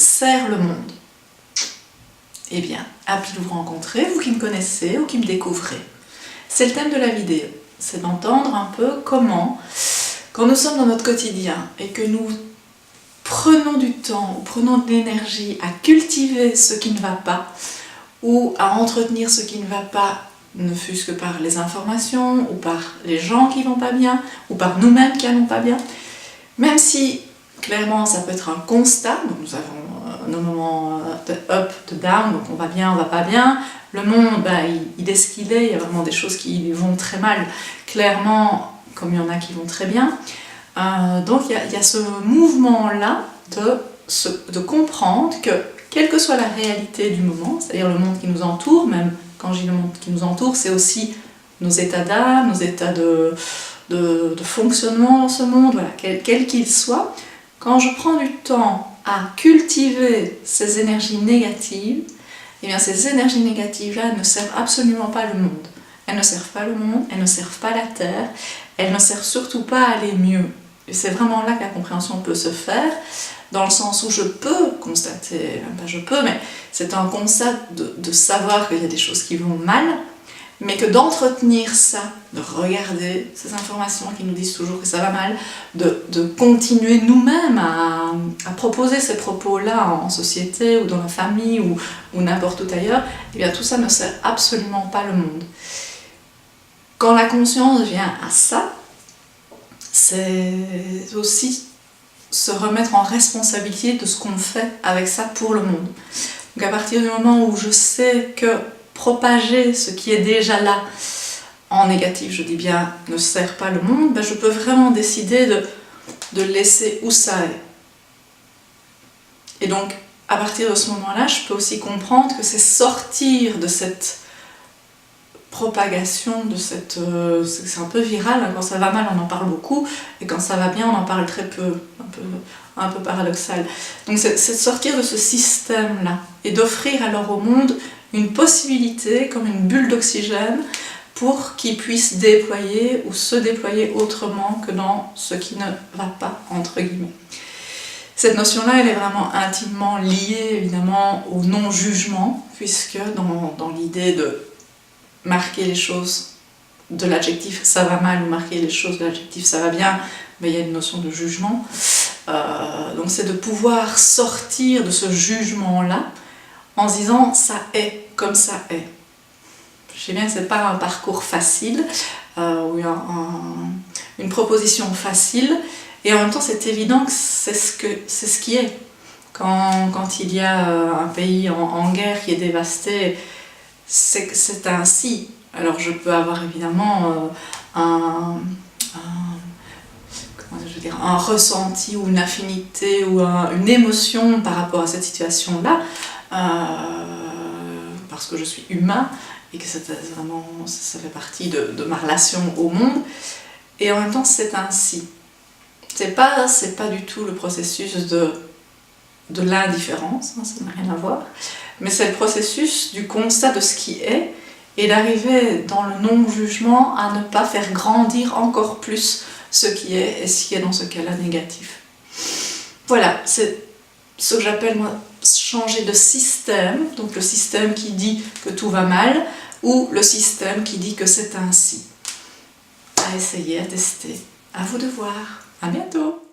sert le monde? Eh bien, appelez vous rencontrer, vous qui me connaissez ou qui me découvrez. C'est le thème de la vidéo, c'est d'entendre un peu comment, quand nous sommes dans notre quotidien et que nous prenons du temps ou prenons de l'énergie à cultiver ce qui ne va pas ou à entretenir ce qui ne va pas, ne fût-ce que par les informations ou par les gens qui vont pas bien ou par nous-mêmes qui n'allons pas bien, même si clairement ça peut être un constat, donc nous avons nos moments de up, de down, donc on va bien, on va pas bien, le monde il est ce qu'il est, il y a vraiment des choses qui vont très mal, clairement, comme il y en a qui vont très bien. Donc il y a ce mouvement-là de comprendre que, quelle que soit la réalité du moment, c'est-à-dire le monde qui nous entoure, même quand je dis le monde qui nous entoure, c'est aussi nos états d'âme, nos états de fonctionnement dans ce monde, voilà, quel qu'il soit, quand je prends du temps à cultiver ces énergies négatives, eh bien ces énergies négatives-là ne servent absolument pas le monde. Elles ne servent pas le monde, elles ne servent pas la Terre, elles ne servent surtout pas à aller mieux. Et c'est vraiment là que la compréhension peut se faire, dans le sens où je peux constater, même pas je peux, mais c'est un constat de savoir qu'il y a des choses qui vont mal, mais que d'entretenir ça, de regarder ces informations qui nous disent toujours que ça va mal, de continuer nous-mêmes à proposer ces propos-là en société ou dans la famille ou n'importe où ailleurs, eh bien tout ça ne sert absolument pas le monde. Quand la conscience vient à ça, c'est aussi se remettre en responsabilité de ce qu'on fait avec ça pour le monde. Donc à partir du moment où je sais que propager ce qui est déjà là en négatif, je dis bien, ne sert pas le monde, je peux vraiment décider de laisser où ça est. Et donc, à partir de ce moment-là, je peux aussi comprendre que c'est sortir de cette propagation, c'est un peu viral, hein, quand ça va mal on en parle beaucoup, et quand ça va bien on en parle très peu, un peu paradoxal. Donc c'est de sortir de ce système-là, et d'offrir alors au monde une possibilité, comme une bulle d'oxygène, pour qu'il puisse déployer ou se déployer autrement que dans ce qui ne va pas, entre guillemets. Cette notion-là, elle est vraiment intimement liée, évidemment, au non-jugement, puisque dans l'idée de marquer les choses de l'adjectif « ça va mal » ou marquer les choses de l'adjectif « ça va bien », mais il y a une notion de jugement. Donc c'est de pouvoir sortir de ce jugement-là en se disant « ça est comme ça est ». Je sais bien que ce n'est pas un parcours facile, ou une proposition facile, et en même temps c'est évident que c'est ce qui est. Quand il y a un pays en guerre qui est dévasté, c'est ainsi. Alors je peux avoir évidemment un ressenti ou une affinité ou une émotion par rapport à cette situation-là, parce que je suis humain et que ça fait partie de ma relation au monde, et en même temps c'est ainsi. C'est pas du tout le processus de l'indifférence, hein, ça n'a rien à voir, mais c'est le processus du constat de ce qui est et d'arriver dans le non-jugement à ne pas faire grandir encore plus ce qui est et ce qui est dans ce cas-là négatif. Voilà, c'est ce que j'appelle moi changer de système, donc le système qui dit que tout va mal ou le système qui dit que c'est ainsi. À essayer, à tester. À vous de voir. À bientôt.